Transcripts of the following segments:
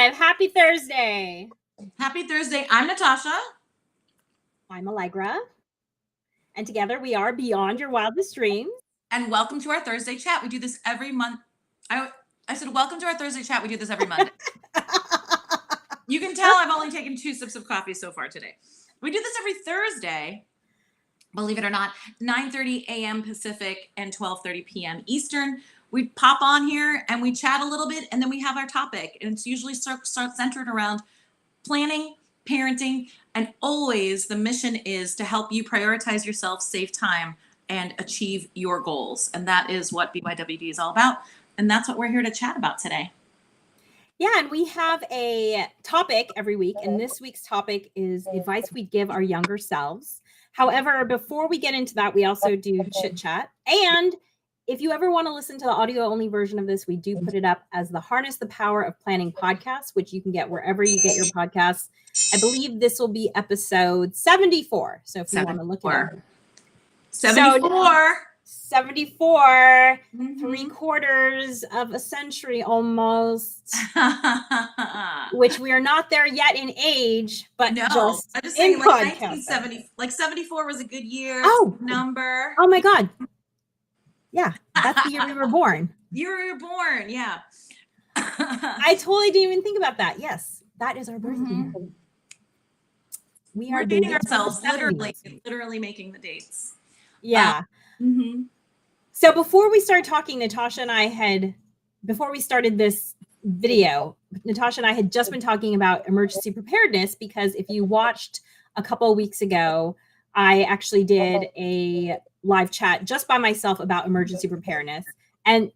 live. Happy Thursday. Happy Thursday. I'm Natasha. I'm Allegra. And together we are Beyond Your Wildest Dreams. And welcome to our Thursday chat. We do this every month. I said, welcome to our Thursday chat. We do this every Monday. You can tell I've only taken 2 sips of coffee so far today. We do this every Thursday, believe it or not, 9:30 a.m. Pacific and 12:30 p.m. Eastern. We pop on here and we chat a little bit, and then we have our topic. And it's usually centered around planning, parenting, and always the mission is to help you prioritize yourself, save time, and achieve your goals. And that is what BYWD is all about. And that's what we're here to chat about today. Yeah, and we have a topic every week, and this week's topic is advice we'd give our younger selves. However, before we get into that, we also do chit chat. And if you ever want to listen to the audio only version of this, we do put it up as the Harness the Power of Planning podcast, which you can get wherever you get your podcasts. I believe this will be episode 74. So if you want to look it up. 74. 74, 3/4 of a century almost, which we are not there yet in age, but no, just I'm just in saying, like podcast. 1970, like 74 was a good year. Oh, number. Oh my God. Yeah, that's the year we were born. You were born, yeah. I totally didn't even think about that. Yes, that is our birth year. We're dating ourselves, literally making the dates. Yeah. So before we start talking, Natasha and I before we started this video, Natasha and I had just been talking about emergency preparedness, because if you watched a couple of weeks ago, I actually did a live chat just by myself about emergency preparedness. And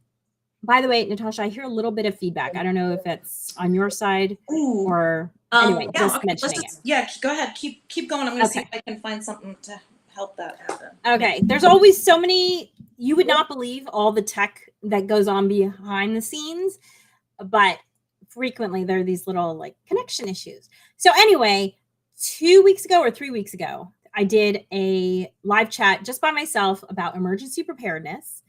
by the way, Natasha, I hear a little bit of feedback. I don't know if it's on your side or anyway, mentioning it. Yeah, go ahead. Keep going. I'm going to see if I can find something to help that happen. Okay. There's always so many, you would not believe all the tech that goes on behind the scenes, but frequently there are these little like connection issues. So anyway, 2 weeks ago or 3 weeks ago, I did a live chat just by myself about emergency preparedness.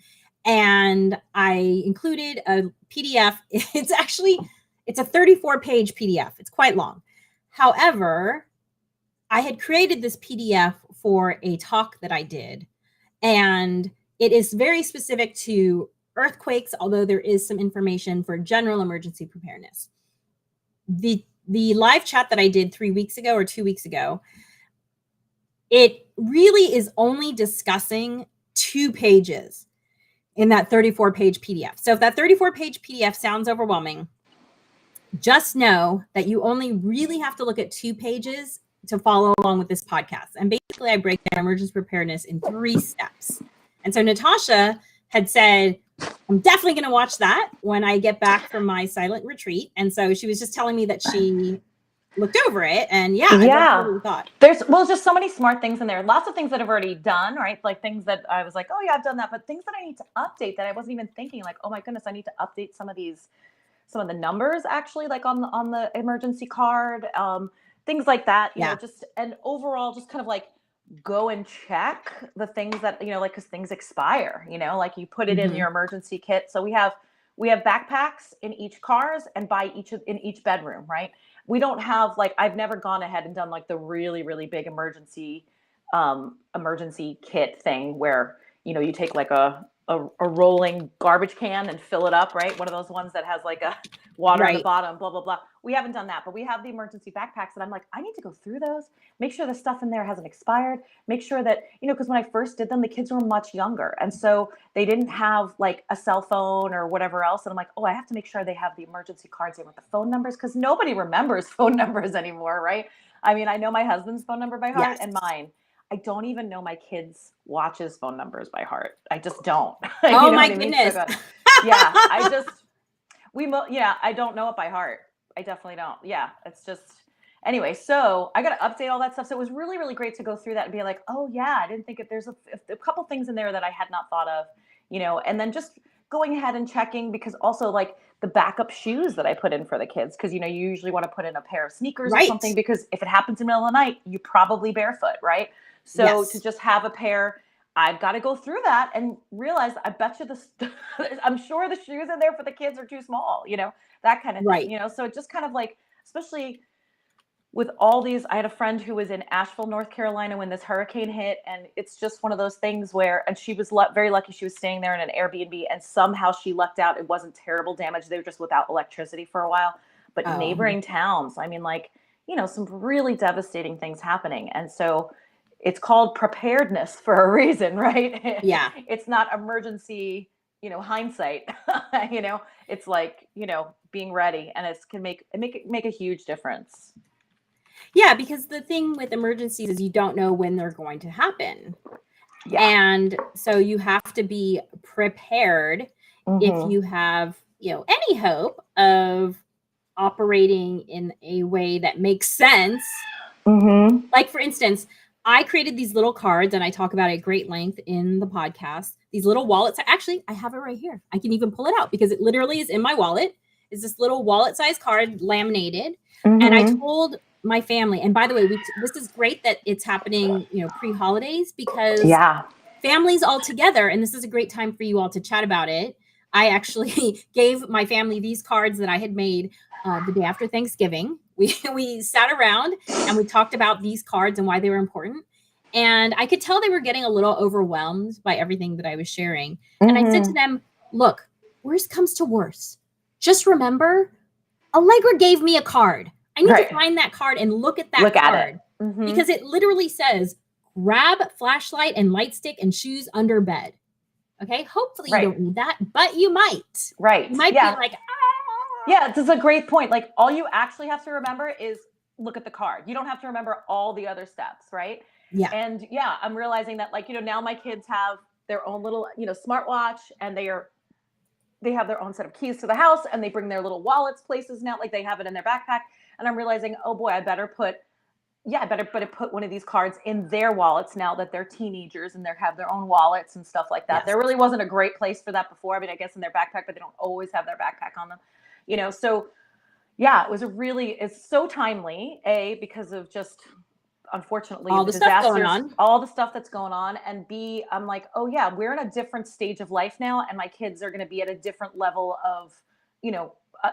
And I included a PDF. It's a 34-page PDF. It's quite long. However, I had created this PDF for a talk that I did, and it is very specific to earthquakes, although there is some information for general emergency preparedness. The live chat that I did 3 weeks ago or 2 weeks ago, it really is only discussing 2 pages in that 34-page PDF. So if that 34-page PDF sounds overwhelming, just know that you only really have to look at 2 pages to follow along with this podcast. And basically I break down emergency preparedness in 3 steps. And so Natasha had said, I'm definitely going to watch that when I get back from my silent retreat. And so she was just telling me that she looked over it, and I thought there's just so many smart things in there. Lots of things that I've already done, right? Like things that I was like, oh yeah, I've done that, but things that I need to update that I wasn't even thinking, like, oh my goodness, I need to update some of the numbers actually, like on the emergency card, things like that, you know, just, and overall just kind of like go and check the things that, you know, like, cause things expire, you know, like you put it in your emergency kit. So we have backpacks in each cars and in each bedroom, right? We don't have, like, I've never gone ahead and done like the really, really big emergency kit thing where, you know, you take like a rolling garbage can and fill it up, right? One of those ones that has like a water at the bottom, blah, blah, blah. We haven't done that, but we have the emergency backpacks, and I'm like, I need to go through those, make sure the stuff in there hasn't expired, make sure that, you know, because when I first did them, the kids were much younger. And so they didn't have like a cell phone or whatever else. And I'm like, oh, I have to make sure they have the emergency cards here with the phone numbers, because nobody remembers phone numbers anymore, right? I mean, I know my husband's phone number by heart and mine. I don't even know my kids' watches' phone numbers by heart. I just don't. Oh my goodness. So I don't know it by heart. I definitely don't. Yeah. It's just, anyway, so I got to update all that stuff. So it was really, really great to go through that and be like, oh yeah, I didn't think there's a couple things in there that I had not thought of, you know, and then just going ahead and checking, because also like the backup shoes that I put in for the kids. Cause you know, you usually want to put in a pair of sneakers or something, because if it happens in the middle of the night, you probably barefoot, right? So to just have a pair, I've got to go through that and realize, I bet you I'm sure the shoes in there for the kids are too small, that kind of Right. thing, so it just kind of like, especially with all these, I had a friend who was in Asheville, North Carolina when this hurricane hit. And it's just one of those things where, and she was very lucky, she was staying there in an Airbnb, and somehow she lucked out. It wasn't terrible damage. They were just without electricity for a while, but neighboring towns, I mean, like, some really devastating things happening. And so it's called preparedness for a reason, right? Yeah. It's not emergency, hindsight, it's like, being ready, and it can make a huge difference. Yeah, because the thing with emergencies is you don't know when they're going to happen. Yeah. And so you have to be prepared if you have, any hope of operating in a way that makes sense. Like, for instance, I created these little cards, and I talk about it at great length in the podcast. These little wallets. Actually, I have it right here. I can even pull it out because it literally is in my wallet. It's this little wallet-sized card, laminated. And I told my family, and by the way, this is great that it's happening, pre-holidays, because families all together, and this is a great time for you all to chat about it. I actually gave my family these cards that I had made the day after Thanksgiving. We sat around and we talked about these cards and why they were important. And I could tell they were getting a little overwhelmed by everything that I was sharing. And I said to them, look, worst comes to worst, just remember, Allegra gave me a card. I need to find that card and look at that card, because it literally says, grab flashlight and light stick and shoes under bed. Okay. Hopefully you don't need that, but you might. Right. You might be like, Yeah, this is a great point. Like, all you actually have to remember is look at the card. You don't have to remember all the other steps, right? Yeah. And I'm realizing that, like, now my kids have their own little, smartwatch, and they have their own set of keys to the house, and they bring their little wallets places now. Like, they have it in their backpack. And I'm realizing, oh boy, I better put one of these cards in their wallets now that they're teenagers and they have their own wallets and stuff like that. Yes. There really wasn't a great place for that before. I mean, I guess in their backpack, but they don't always have their backpack on them, So it's so timely, because of just, unfortunately, all the stuff going on, all the stuff that's going on. And B, I'm like, oh yeah, we're in a different stage of life now. And my kids are going to be at a different level of,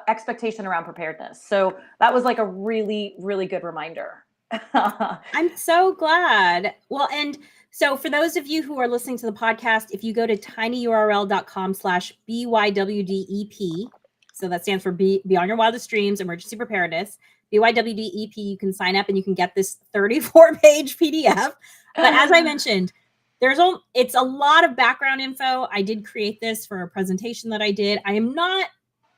expectation around preparedness. So that was like a really, really good reminder. I'm so glad. Well, and so for those of you who are listening to the podcast, if you go to tinyurl.com/BYWDEP, so that stands for Beyond Your Wildest Dreams, Emergency Preparedness, BYWDEP, you can sign up and you can get this 34-page PDF. But as I mentioned, it's a lot of background info. I did create this for a presentation that I did. I am not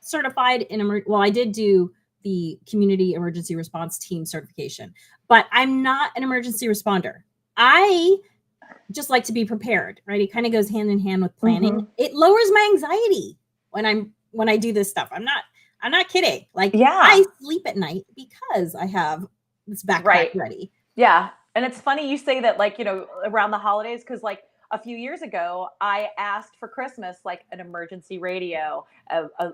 certified in I did do the Community Emergency Response Team certification, but I'm not an emergency responder. I just like to be prepared, right? It kind of goes hand in hand with planning. It lowers my anxiety when I do this stuff. I'm not kidding. Like, I sleep at night because I have this backpack ready. Yeah. And it's funny you say that, like, around the holidays, because like a few years ago, I asked for Christmas, like, an emergency radio,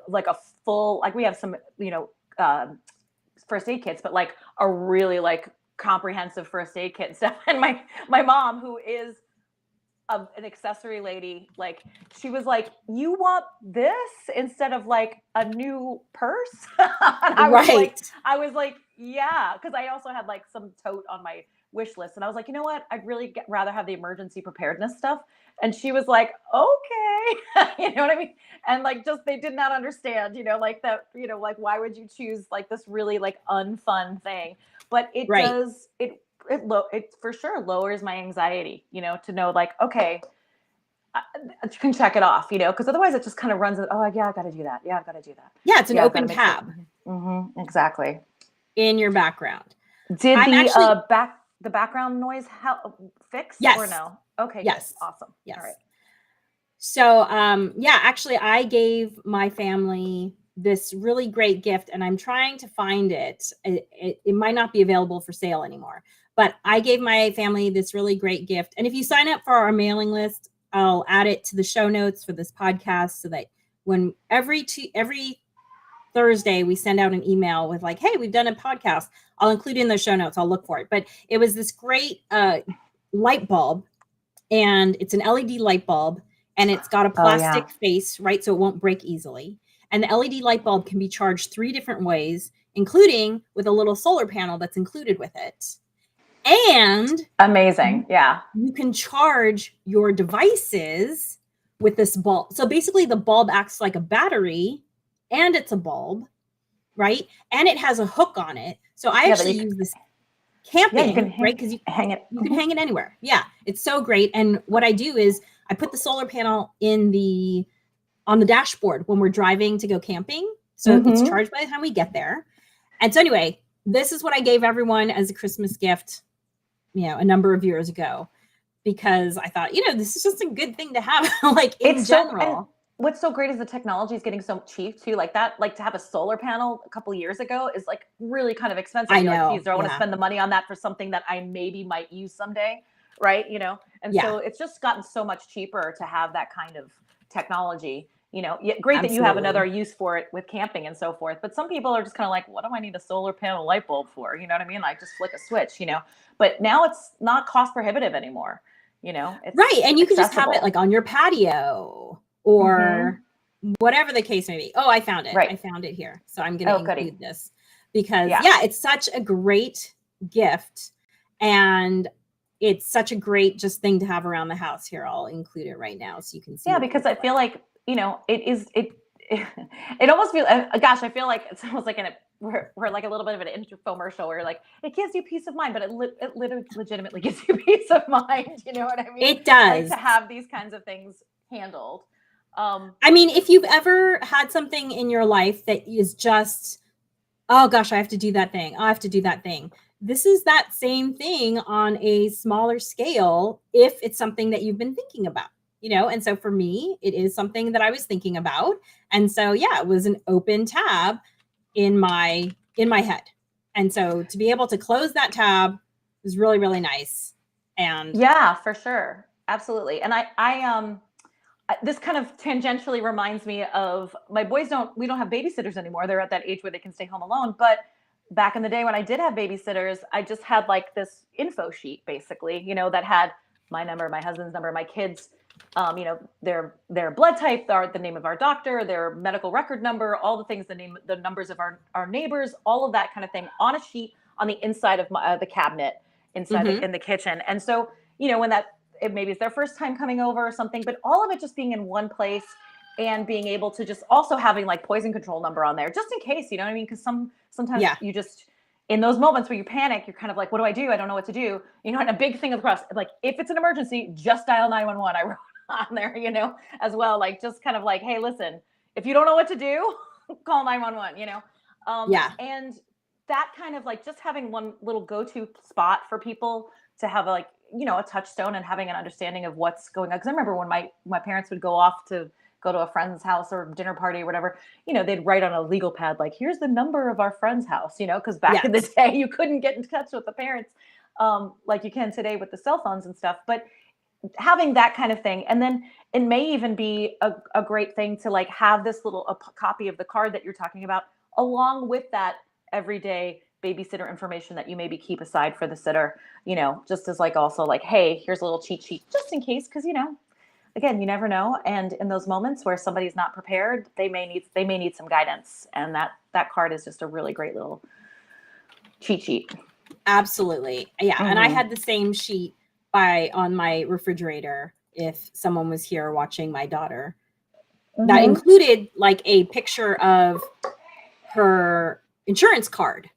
like a full, like, we have some, first aid kits, but like a really like comprehensive first aid kit and stuff. And my mom, who is an accessory lady, like, she was like, you want this instead of like a new purse? And I was like, yeah. Cause I also had like some tote on my wish list. And I was like, you know what? I'd really rather have the emergency preparedness stuff. And she was like, okay. You know what I mean? And like, just, they did not understand, like that, like, why would you choose like this really like unfun thing? But it does, it for sure lowers my anxiety, to know, like, okay, I can check it off, because otherwise it just kind of runs, oh yeah, I got to do that. Yeah, I've got to do that. Yeah. It's an open tab. Exactly. In your background. Did the background noise fix? Yes. Or no? Okay. Yes. Good. Awesome. Yes. All right. So, actually I gave my family this really great gift, and I'm trying to find it. It might not be available for sale anymore, but I gave my family this really great gift. And if you sign up for our mailing list, I'll add it to the show notes for this podcast, so that when every Thursday we send out an email with like, hey, we've done a podcast, I'll include it in the show notes. I'll look for it. But it was this great light bulb, and it's an LED light bulb, and it's got a plastic face, right? So it won't break easily. And the LED light bulb can be charged 3 different ways, including with a little solar panel that's included with it. And amazing. Yeah. You can charge your devices with this bulb. So basically the bulb acts like a battery, and it's a bulb, right? And it has a hook on it. So I actually use this camping, right? Because you can hang it anywhere. Yeah, it's so great. And what I do is I put the solar panel on the dashboard when we're driving to go camping. So it's charged by the time we get there. And so anyway, this is what I gave everyone as a Christmas gift, a number of years ago, because I thought, this is just a good thing to have, like in general. What's so great is the technology is getting so cheap too. Like that, like to have a solar panel a couple of years ago is like really kind of expensive. I know. Like, geez, do I want to spend the money on that for something that I maybe might use someday? Right. And so it's just gotten so much cheaper to have that kind of technology, great Absolutely. that you have another use for it with camping and so forth. But some people are just kind of like, what do I need a solar panel light bulb for? You know what I mean? Like just flick a switch, but now it's not cost prohibitive anymore. It's right. And you can just have accessible. it like on your patio or whatever the case may be. Oh, I found it. Right. I found it here. So I'm going to include this because it's such a great gift, and it's such a great just thing to have around the house. Here, I'll include it right now so you can see. Yeah, because I feel like, it almost feels, gosh, I feel like it's almost like we're like a little bit of an infomercial where like, it gives you peace of mind, but it literally legitimately gives you peace of mind. You know what I mean? It does. Like, to have these kinds of things handled. I mean, if you've ever had something in your life that is just, oh gosh, I have to do that thing. I have to do that thing. This is that same thing on a smaller scale if it's something that you've been thinking about, and so for me, it is something that I was thinking about. And so, it was an open tab in my head. And so to be able to close that tab was really, really nice. And yeah, for sure. Absolutely. And I this kind of tangentially reminds me of my boys. We don't have babysitters anymore. They're at that age where they can stay home alone. But back in the day when I did have babysitters, I just had like this info sheet basically, that had my number, my husband's number, my kids, their blood type, the name of our doctor, their medical record number, all the things, the numbers of our neighbors, all of that kind of thing on a sheet on the inside of the cabinet inside in the kitchen. And so, when maybe it's their first time coming over or something, but all of it just being in one place and being able to just also having like poison control number on there, just in case, you know what I mean? Because sometimes you just, in those moments where you panic, you're kind of like, what do? I don't know what to do. And a big thing across, like if it's an emergency, just dial 911. I wrote on there, as well, like just kind of like, hey, listen, if you don't know what to do, call 911, and that kind of like just having one little go-to spot for people to have a touchstone and having an understanding of what's going on. Because I remember when my parents would go off to go to a friend's house or dinner party or whatever, they'd write on a legal pad, like, here's the number of our friend's house, because back in the day, you couldn't get in touch with the parents like you can today with the cell phones and stuff. But having that kind of thing. And then it may even be a great thing to like have this little copy of the card that you're talking about, along with that everyday babysitter information that you maybe keep aside for the sitter, just as like also like, hey, here's a little cheat sheet just in case. Cause again, you never know. And in those moments where somebody's not prepared, they may need some guidance. And that card is just a really great little cheat sheet. Absolutely. Yeah. And I had the same sheet on my refrigerator if someone was here watching my daughter. That included like a picture of her insurance card.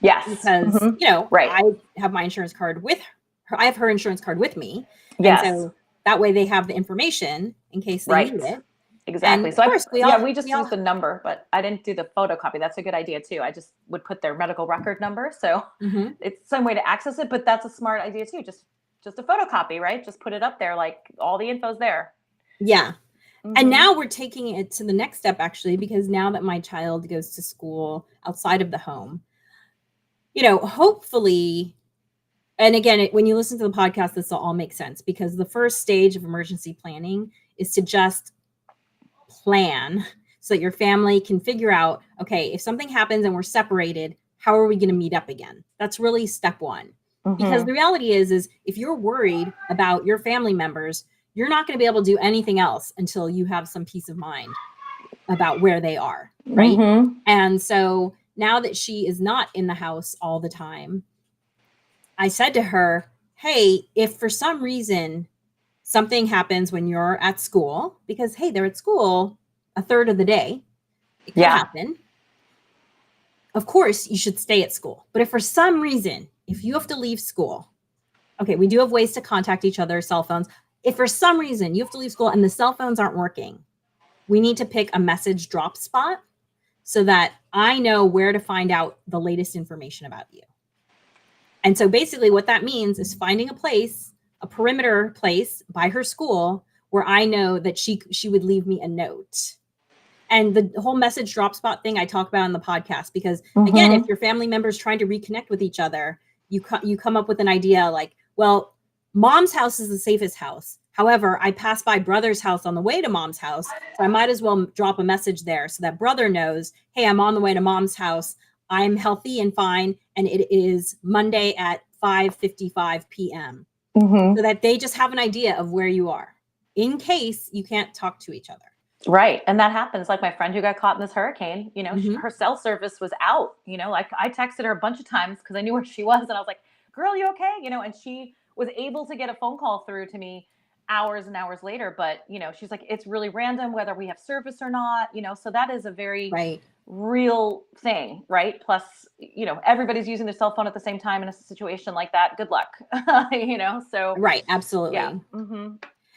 Yes. Because, I have my insurance card with her. I have her insurance card with me. Yes. And so that way they have the information in case they need it. Exactly. And so of course, we just use the number, but I didn't do the photocopy. That's a good idea too. I just would put their medical record number. So it's some way to access it, but that's a smart idea too. Just a photocopy, right? Just put it up there. Like all the info's there. Yeah. And now we're taking it to the next step actually, because now that my child goes to school outside of the home, hopefully, and again, when you listen to the podcast, this will all make sense, because the first stage of emergency planning is to just plan so that your family can figure out, okay, if something happens and we're separated, how are we going to meet up again? That's really step one. Because the reality is if you're worried about your family members, you're not going to be able to do anything else until you have some peace of mind about where they are, right? And so now that she is not in the house all the time, I said to her, hey, if for some reason something happens when you're at school, because, hey, they're at school a third of the day, it can happen. Of course, you should stay at school. But if for some reason, if you have to leave school, okay, we do have ways to contact each other, cell phones. If for some reason you have to leave school and the cell phones aren't working, we need to pick a message drop spot so that I know where to find out the latest information about you. And so basically what that means is finding a place, a perimeter place by her school where I know that she would leave me a note. And the whole message drop spot thing I talk about on the podcast, because again, if your family members trying to reconnect with each other, you come up with an idea like, well, mom's house is the safest house. However, I passed by brother's house on the way to mom's house. So I might as well drop a message there so that brother knows, hey, I'm on the way to mom's house. I'm healthy and fine. And it is Monday at 5:55 p.m. So that they just have an idea of where you are in case you can't talk to each other. Right. And that happens. Like my friend who got caught in this hurricane, her cell service was out, like I texted her a bunch of times because I knew where she was. And I was like, girl, you okay? And she was able to get a phone call through to me hours and hours later. But, she's like, it's really random whether we have service or not, so that is a very real thing. Right. Plus, everybody's using their cell phone at the same time in a situation like that. Good luck, so. Right. Absolutely. Yeah.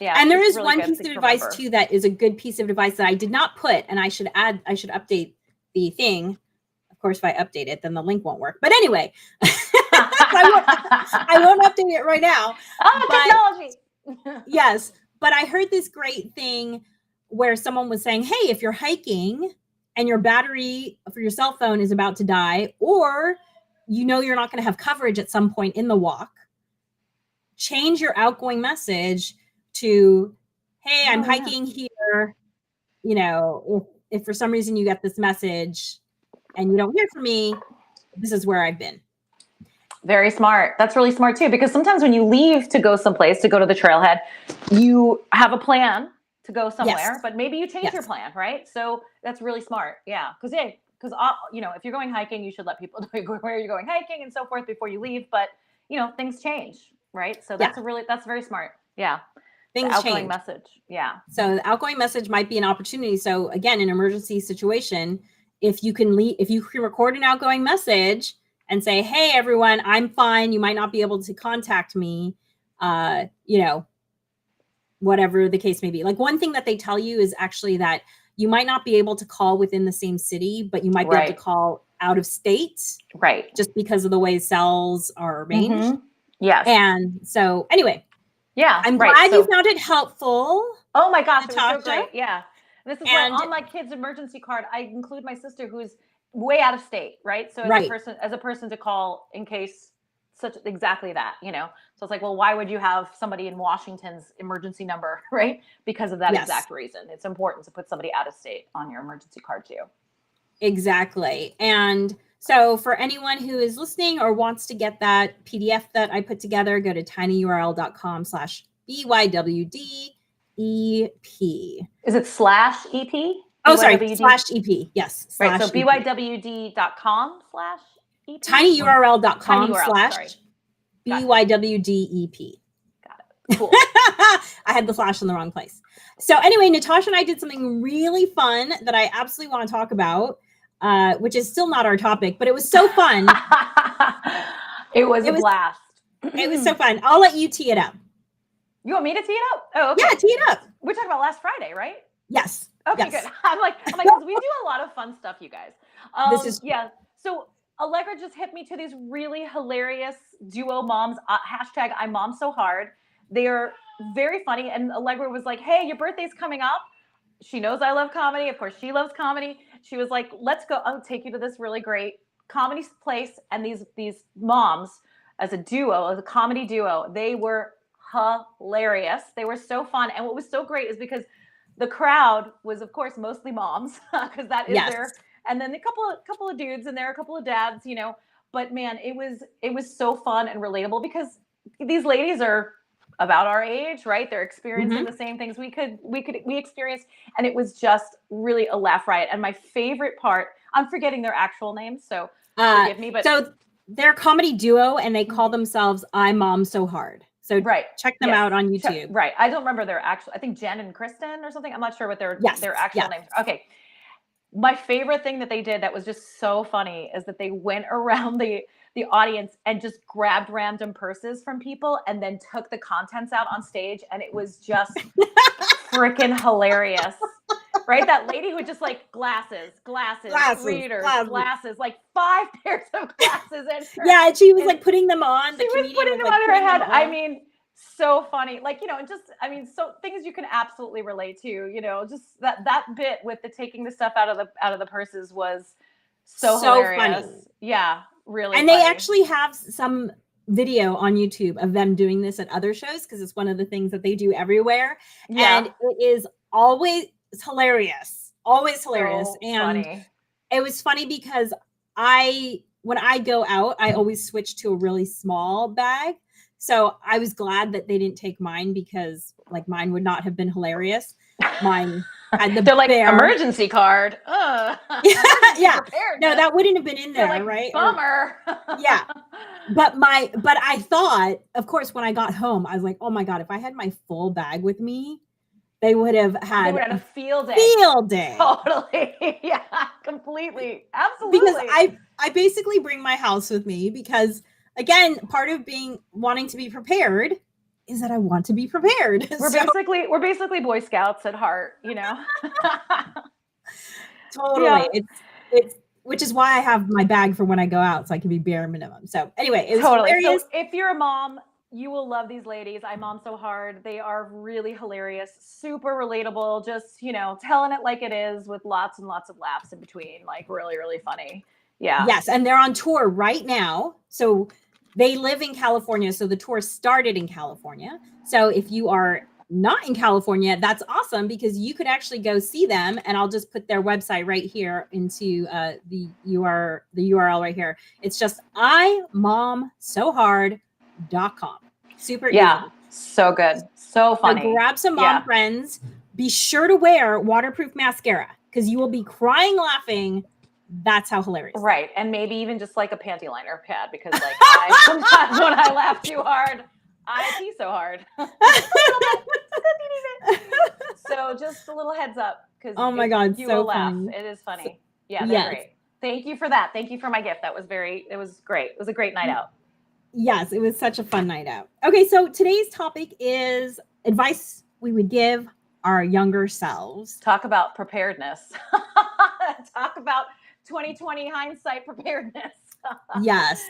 Yeah, and there is really one piece of advice too that is a good piece of advice that I did not put, and I should update the thing. Of course, if I update it, then the link won't work. But anyway, I won't update it right now. Technology. Yes, but I heard this great thing where someone was saying, hey, if you're hiking and your battery for your cell phone is about to die, or you're not going to have coverage at some point in the walk, change your outgoing message to, hey, I'm hiking here. If for some reason you get this message and you don't hear from me, this is where I've been. Very smart. That's really smart too, because sometimes when you leave to go someplace, to go to the trailhead, you have a plan to go somewhere, but maybe you change your plan, right? So that's really smart. Yeah. Because if you're going hiking, you should let people know where you're going hiking and so forth before you leave. But, things change, right? So that's very smart. Yeah. Things outgoing change. Message. Yeah. So the outgoing message might be an opportunity. So again, in an emergency situation, if you can record an outgoing message and say, hey, everyone, I'm fine. You might not be able to contact me, whatever the case may be. Like one thing that they tell you is actually that you might not be able to call within the same city, but you might be able to call out of state. Right. Just because of the way cells are arranged. Yes. And so anyway. Yeah. I'm glad you found it helpful. Oh my gosh, Natasha. it was so great. Yeah. This is why on my kid's emergency card, I include my sister who's way out of state, right? So as a person to call in case exactly that, So it's like, well, why would you have somebody in Washington's emergency number, right? Because of that exact reason. It's important to put somebody out of state on your emergency card too. Exactly. And so for anyone who is listening or wants to get that PDF that I put together, go to tinyurl.com/BYWDEP. Is it /EP? Oh, sorry, /EP. Yes. Right. So BYWD.com/EP. tinyurl.com/BYWDEP. Got it. Cool. I had the slash in the wrong place. So anyway, Natasha and I did something really fun that I absolutely want to talk about. Which is still not our topic, but it was so fun. It was a blast. It was so fun. I'll let you tee it up. You want me to tee it up? Oh, okay. Yeah, tee it up. We're talking about last Friday, right? Yes. Okay, good. I'm like, because we do a lot of fun stuff, you guys. So Allegra just hit me to these really hilarious duo moms. Hashtag I'm mom so hard. They are very funny. And Allegra was like, hey, your birthday's coming up. She knows I love comedy. Of course, she loves comedy. She was like, let's go. I'll take you to this really great comedy place. And these moms, as a comedy duo, they were hilarious. They were so fun. And what was so great is because the crowd was, of course, mostly moms, because that is their, and then a couple of dudes and there, a couple of dads, but man, it was so fun and relatable because these ladies are about our age, right? They're experiencing the same things we experienced, and it was just really a laugh riot. And my favorite part, I'm forgetting their actual names, so forgive me, but so they're a comedy duo and they call themselves I Mom So Hard. So check them out on YouTube. Right. I don't remember their actual, I think Jen and Kristen or something. I'm not sure what their actual names are. Okay. My favorite thing that they did that was just so funny is that they went around the audience and just grabbed random purses from people and then took the contents out on stage, and it was just freaking hilarious. Right? That lady who just like glasses, readers, glasses, like 5 pairs of glasses. And and she was like putting them on. She was putting them on her head. I mean, so funny. Like, you know, just, I mean, so things you can absolutely relate to, you know, just that bit with the taking the stuff out of the purses was so hilarious. Funny. Yeah, really. And funny. They actually have some video on YouTube of them doing this at other shows because it's one of the things that they do everywhere. Yeah. And it is always hilarious. Always hilarious. So and funny. It was funny because when I go out, I always switch to a really small bag. So I was glad that they didn't take mine because like mine would not have been hilarious. Mine had the They're like emergency card. Yeah. No, that wouldn't have been in there, like, right? Bummer. Yeah. But I thought, of course, when I got home, I was like, oh my God, if I had my full bag with me, they would have had a field day. Field day. Totally. Yeah, completely. Absolutely. Because I basically bring my house with me because, again, part of wanting to be prepared is that I want to be prepared. We're basically Boy Scouts at heart, you know. Totally. Yeah. It's which is why I have my bag for when I go out, so I can be bare minimum. So anyway, it was hilarious. So if you're a mom, you will love these ladies. I Mom So Hard. They are really hilarious, super relatable, just, you know, telling it like it is with lots and lots of laughs in between, like really, really funny. Yeah. Yes. And they're on tour right now. So they live in California. So the tour started in California. So if you are not in California, that's awesome because you could actually go see them. And I'll just put their website right here into the URL right here. It's just imomsohard.com. Super easy. So good. So funny. So grab some mom friends. Be sure to wear waterproof mascara because you will be crying laughing. That's how hilarious. Right. And maybe even just like a panty liner pad because like sometimes when I laugh too hard, I pee so hard. So just a little heads up because oh my God, you so will laugh. funny. It is funny. Yeah, they're great. Thank you for that. Thank you for my gift. It was great. It was a great night out. Yes, it was such a fun night out. Okay, so today's topic is advice we would give our younger selves. Talk about preparedness. Talk about 2020 hindsight preparedness. Yes.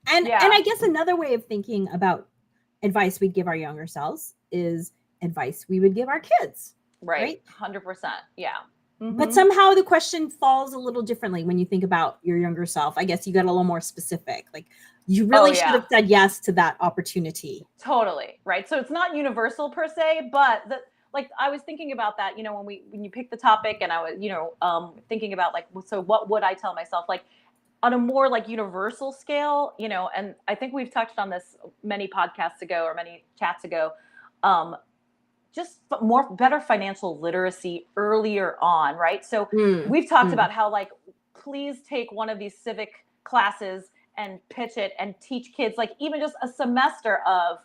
And I guess another way of thinking about advice we'd give our younger selves is advice we would give our kids. Right? 100%. Yeah. Mm-hmm. But somehow the question falls a little differently when you think about your younger self. I guess you got a little more specific. Like you really should have said yes to that opportunity. Totally. Right. So it's not universal per se, but like I was thinking about that, you know, when you picked the topic and I was, you know, thinking about like, so what would I tell myself? Like on a more like universal scale, you know, and I think we've touched on this many podcasts ago or many chats ago, just better financial literacy earlier on, right? So we've talked about how like, please take one of these civic classes and pitch it and teach kids like even just a semester of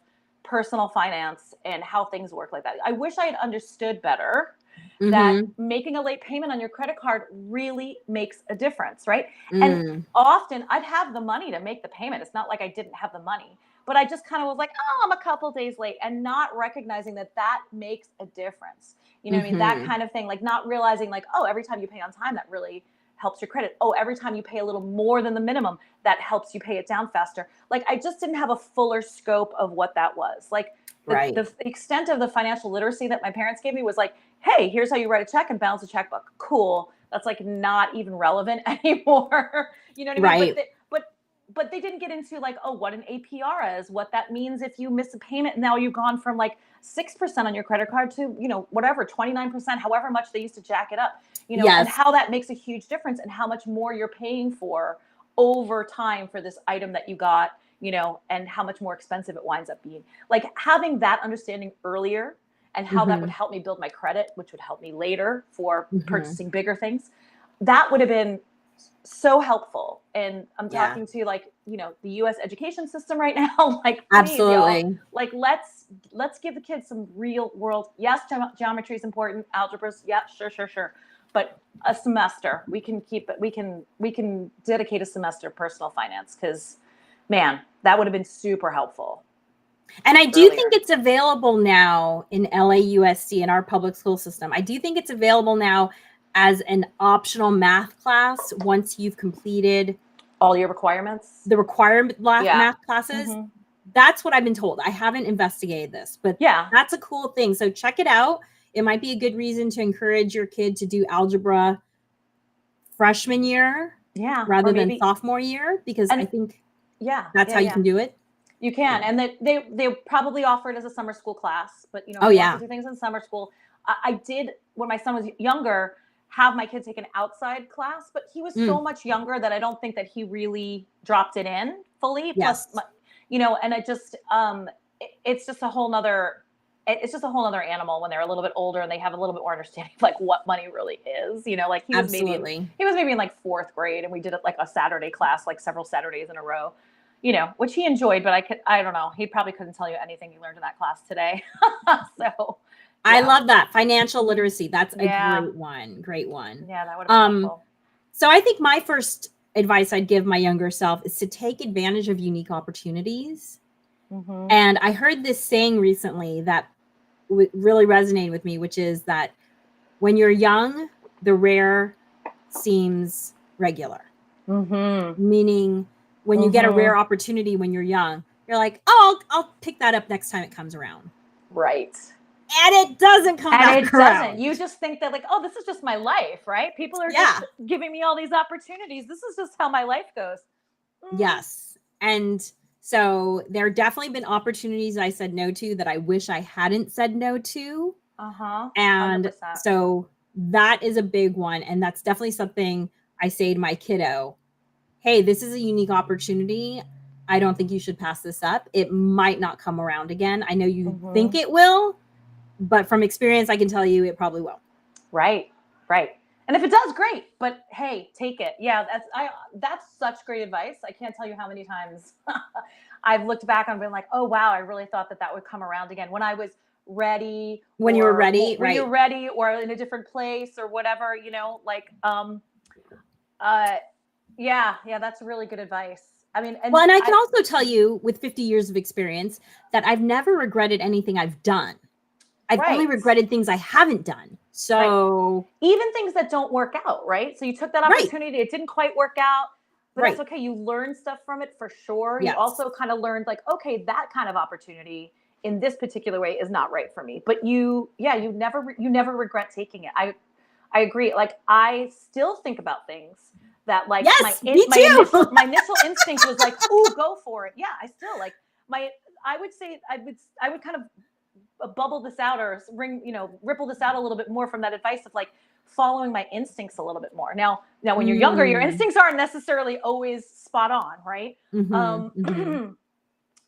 personal finance and how things work like that. I wish I had understood better that making a late payment on your credit card really makes a difference, right? And often I'd have the money to make the payment. It's not like I didn't have the money, but I just kind of was like, oh, I'm a couple days late and not recognizing that makes a difference. You know what I mean? That kind of thing, like not realizing like, oh, every time you pay on time, that really helps your credit. Oh, every time you pay a little more than the minimum, that helps you pay it down faster. Like I just didn't have a fuller scope of what that was. Like the extent of the financial literacy that my parents gave me was like, hey, here's how you write a check and balance a checkbook. Cool. That's like not even relevant anymore. You know what I mean? But they didn't get into like, oh, what an APR is, what that means if you miss a payment. Now you've gone from like 6% on your credit card to, you know, whatever, 29%, however much they used to jack it up, you know, and how that makes a huge difference and how much more you're paying for over time for this item that you got, you know, and how much more expensive it winds up being. Like having that understanding earlier and how that would help me build my credit, which would help me later for purchasing bigger things. That would have been so helpful. And I'm talking to like, you know, the US education system right now, like please, Absolutely. y'all, like let's give the kids some real world. Yes, geometry is important. Algebras. Yeah, sure. But a semester, we can keep it. We can dedicate a semester of personal finance because, man, that would have been super helpful. And I do think it's available now in LAUSD in our public school system. I do think it's available now as an optional math class once you've completed all your requirements, the required math classes. That's what I've been told. I haven't investigated this, but that's a cool thing. So check it out. It might be a good reason to encourage your kid to do algebra freshman year rather than sophomore year, because I think that's how you can do it. You can. And they probably offer it as a summer school class, but you know, you have to do things in summer school. I did, when my son was younger, have my kid take an outside class, but he was so much younger that I don't think that he really dropped it in fully. Plus, you know, and it just, it's just a whole nother animal when they're a little bit older and they have a little bit more understanding of like what money really is, you know, like he was maybe in like 4th grade and we did it like a Saturday class, like several Saturdays in a row, you know, which he enjoyed, but I don't know. He probably couldn't tell you anything he learned in that class today. So I love that. Financial literacy. That's a great one. Great one. Yeah, that would have been helpful. So I think my first advice I'd give my younger self is to take advantage of unique opportunities. And I heard this saying recently that really resonated with me, which is that when you're young, the rare seems regular. Meaning when you get a rare opportunity when you're young, you're like, oh, I'll pick that up next time it comes around. Right. And it doesn't come back around. You just think that like, oh, this is just my life, right? People are just giving me all these opportunities. This is just how my life goes. Yes. And so there have definitely been opportunities I said no to that I wish I hadn't said no to. And 100%. so that is a big one. And that's definitely something I say to my kiddo. Hey, this is a unique opportunity. I don't think you should pass this up. It might not come around again. I know you think it will, but from experience, I can tell you it probably will. Right. And if it does, great. But hey, take it. Yeah, that's such great advice. I can't tell you how many times I've looked back and been like, oh, wow, I really thought that would come around again when I was ready. When you were ready, when you're ready or in a different place or whatever, you know, like, yeah, that's really good advice. I mean, and I can also tell you with 50 years of experience that I've never regretted anything I've done. I've only regretted things I haven't done. So even things that don't work out, right? So you took that opportunity, it didn't quite work out, but that's okay. You learned stuff from it for sure. You also kind of learned like, okay, that kind of opportunity in this particular way is not right for me. But you never regret taking it. I agree. Like I still think about things that like my initial instinct was like, "Ooh, go for it." Yeah, I still like I would kind of bubble this out or ripple this out a little bit more from that advice of like following my instincts a little bit more. Now when you're younger, your instincts aren't necessarily always spot on, right?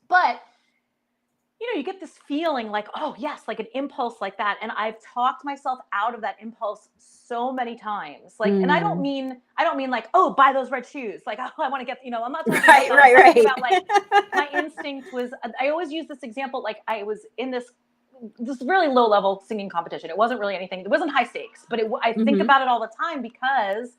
But you get this feeling like, oh yes, like an impulse like that. And I've talked myself out of that impulse so many times. Like, and I don't mean like, oh, buy those red shoes. Like, oh, I want to get, I'm not talking about that. I'm talking about like my instinct was, I always use this example. Like I was in this really low level singing competition. It wasn't really anything. It wasn't high stakes, but I think about it all the time because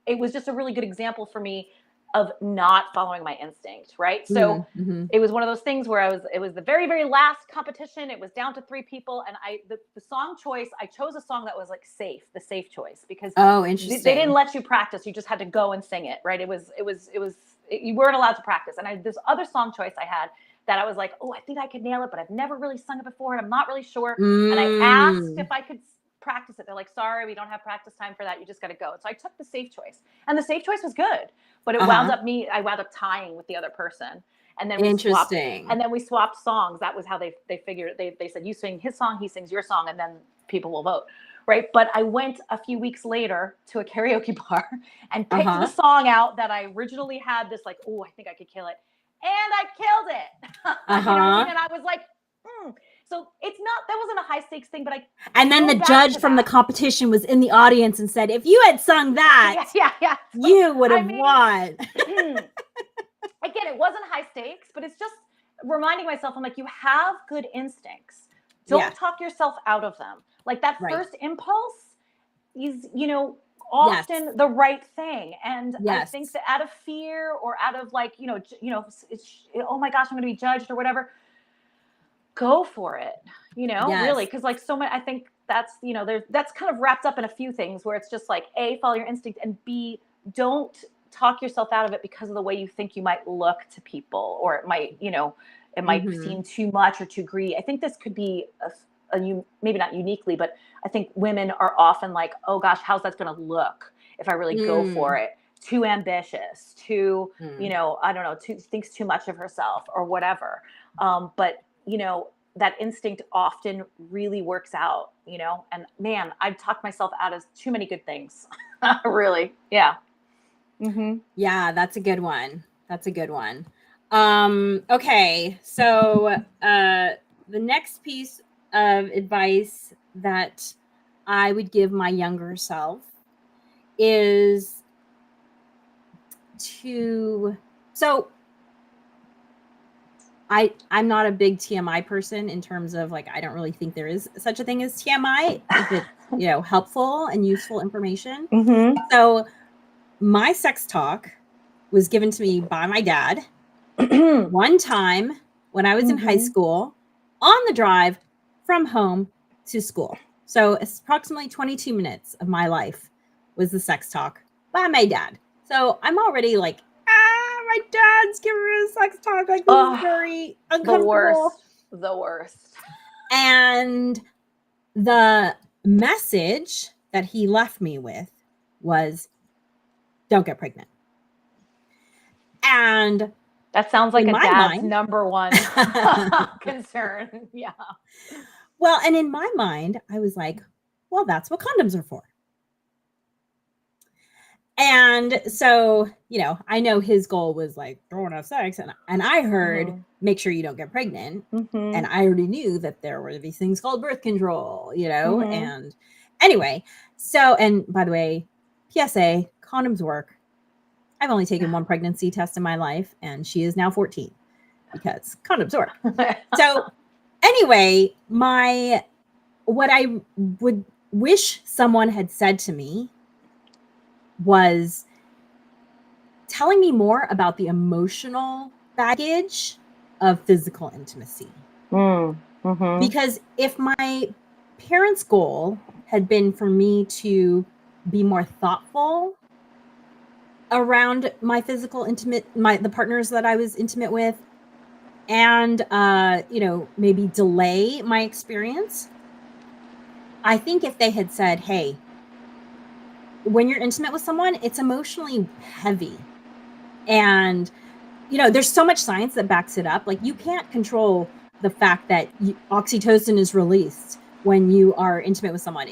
it was just a really good example for me of not following my instinct, right? So it was one of those things where it was the very, very last competition. It was down to 3 people. And the song choice, I chose a song that was like the safe choice because interesting. They didn't let you practice. You just had to go and sing it, right? You weren't allowed to practice. And this other song choice I had that I was like, oh, I think I could nail it, but I've never really sung it before. And I'm not really sure. And I asked if I could practice it. They're like, sorry, we don't have practice time for that. You just got to go. So I took the safe choice and the safe choice was good, but I wound up tying with the other person. And then we swapped songs. That was how they figured they said, you sing his song, he sings your song, and then people will vote. right? But I went a few weeks later to a karaoke bar and picked Uh-huh. the song out that I originally had this like, oh, I think I could kill it. And I killed it. You know what I mean? And I was like, So it's not, that wasn't a high stakes thing, but and then the judge from the competition was in the audience and said, if you had sung that, yeah. you would have won. Again, it wasn't high stakes, but it's just reminding myself, I'm like, you have good instincts. Don't talk yourself out of them. Like that first impulse is, often the right thing. And I think that out of fear or out of like, oh my gosh, I'm going to be judged or whatever, go for it, really. Cause like so many, I think that's, that's kind of wrapped up in a few things where it's just like A, follow your instinct, and B, don't talk yourself out of it because of the way you think you might look to people, or it might, it might seem too much or too greedy. I think this could be maybe not uniquely, but I think women are often like, oh gosh, how's that going to look if I really go for it? Too ambitious, too, I don't know, thinks too much of herself or whatever. But that instinct often really works out, and man, I've talked myself out of too many good things. Really. Yeah. Yeah, that's a good one. Okay. So, the next piece of advice that I would give my younger self is I'm not a big TMI person in terms of like, I don't really think there is such a thing as TMI if it's, helpful and useful information. So my sex talk was given to me by my dad one time when I was in high school on the drive from home to school. So it's approximately 22 minutes of my life was the sex talk by my dad. So I'm already like, my dad's giving me a sex talk. Like, this is very uncomfortable. The worst. And the message that he left me with was, don't get pregnant. And that sounds like a dad's number one concern. Yeah. Well, and in my mind, I was like, well, that's what condoms are for. And so, I know his goal was like, don't have sex. And I heard, make sure you don't get pregnant. And I already knew that there were these things called birth control, and anyway. So, and by the way, PSA, condoms work. I've only taken one pregnancy test in my life, and she is now 14 because condoms work. So anyway, what I would wish someone had said to me was telling me more about the emotional baggage of physical intimacy. Because if my parents' goal had been for me to be more thoughtful around my physical the partners that I was intimate with, and maybe delay my experience, I think if they had said, hey, when you're intimate with someone, it's emotionally heavy. And, there's so much science that backs it up. Like, you can't control the fact that oxytocin is released when you are intimate with someone.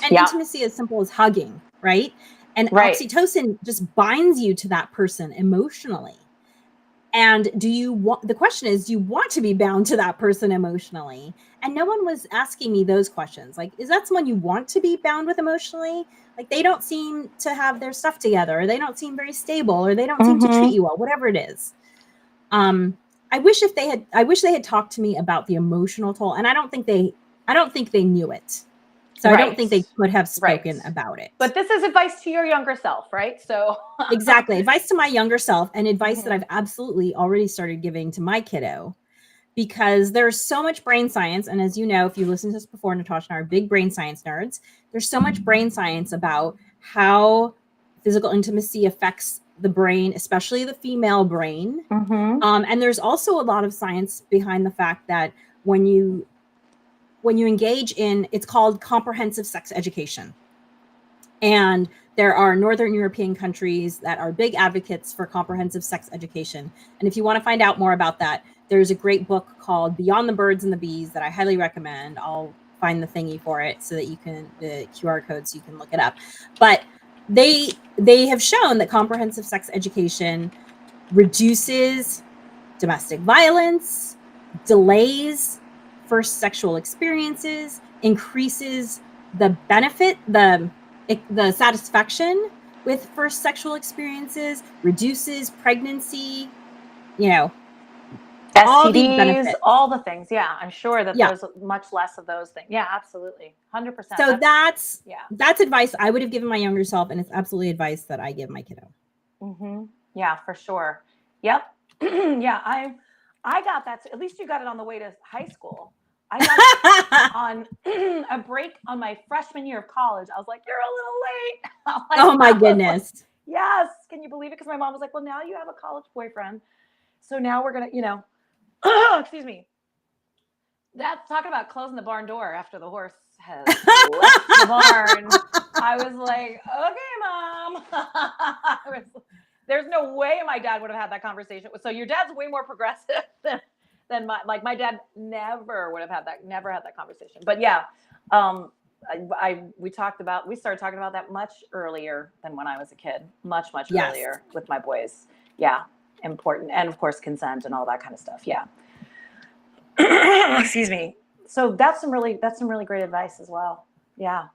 And intimacy is simple as hugging, right? And oxytocin just binds you to that person emotionally. And the question is, do you want to be bound to that person emotionally? And no one was asking me those questions. Like, is that someone you want to be bound with emotionally? Like, they don't seem to have their stuff together, or they don't seem very stable, or they don't seem to treat you well, whatever it is. I wish they had talked to me about the emotional toll. And I don't think they knew it. So I don't think they could have spoken about it. But this is advice to your younger self, right? So exactly. Advice to my younger self, and advice that I've absolutely already started giving to my kiddo, because there's so much brain science. And as you know, if you listened to this before, Natasha and I are big brain science nerds. There's so much brain science about how physical intimacy affects the brain, especially the female brain. And there's also a lot of science behind the fact that when you engage in, it's called comprehensive sex education. And there are Northern European countries that are big advocates for comprehensive sex education. And if you want to find out more about that, there's a great book called Beyond the Birds and the Bees that I highly recommend. I'll find the thingy for it so that you can, the QR code, so you can look it up. But they have shown that comprehensive sex education reduces domestic violence, delays first sexual experiences, increases the benefit, the satisfaction with first sexual experiences, reduces pregnancy, all these STDs, benefits. all the things. Yeah, I'm sure that Yeah. there's much less of those things. Yeah, absolutely. 100%. So that's yeah. advice I would have given my younger self, and it's absolutely advice that I give my kiddo. Mm-hmm. Yeah, for sure. Yep. Yeah, I got that. At least you got it on the way to high school. I got it on a break on my freshman year of college. I was like, you're a little late. Like, oh my goodness. Like, yes. Can you believe it? Because my mom was like, well, now you have a college boyfriend. So now we're going to, excuse me. That's talking about closing the barn door after the horse has left the barn. I was like, okay, Mom. There's no way my dad would have had that conversation. So your dad's way more progressive than my dad never would have had that, never had that conversation. But yeah, we started talking about that much earlier than when I was a kid, much earlier with my boys. Yeah. Important. And of course, consent and all that kind of stuff. Yeah. Excuse me. So that's some really great advice as well. Yeah.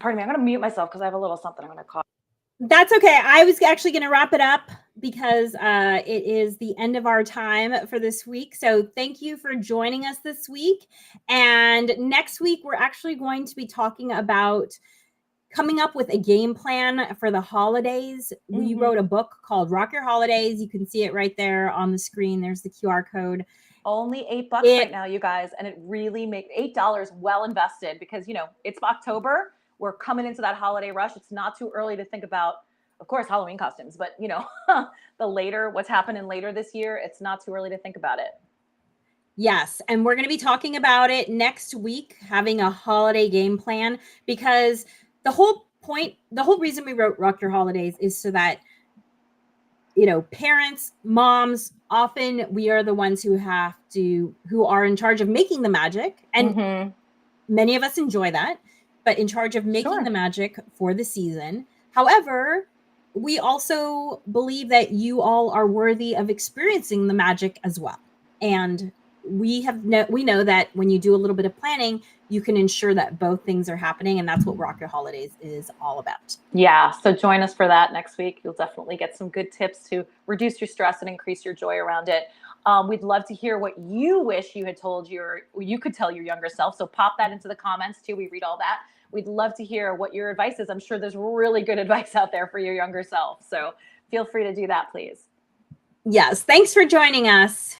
Pardon me. I'm going to mute myself because I have a little something I'm going to cough. That's okay. I was actually going to wrap it up because it is the end of our time for this week. So thank you for joining us this week. And next week, we're actually going to be talking about coming up with a game plan for the holidays. We wrote a book called Rock Your Holidays. You can see it right there on the screen. There's the QR code. Only $8 right now, you guys. And it really makes $8 well invested because, it's October. We're coming into that holiday rush. It's not too early to think about, of course, Halloween costumes, but what's happening later this year, it's not too early to think about it. Yes. And we're going to be talking about it next week, having a holiday game plan, because the whole reason we wrote Rock Your Holidays is so that, parents, moms, often we are the ones who are in charge of making the magic. And many of us enjoy that, but in charge of making the magic for the season. However, we also believe that you all are worthy of experiencing the magic as well. And we know that when you do a little bit of planning, you can ensure that both things are happening. And that's what Rock Your Holidays is all about. Yeah. So join us for that next week. You'll definitely get some good tips to reduce your stress and increase your joy around it. We'd love to hear what you wish you had told you could tell your younger self. So pop that into the comments too. We read all that. We'd love to hear what your advice is. I'm sure there's really good advice out there for your younger self. So feel free to do that, please. Yes. Thanks for joining us.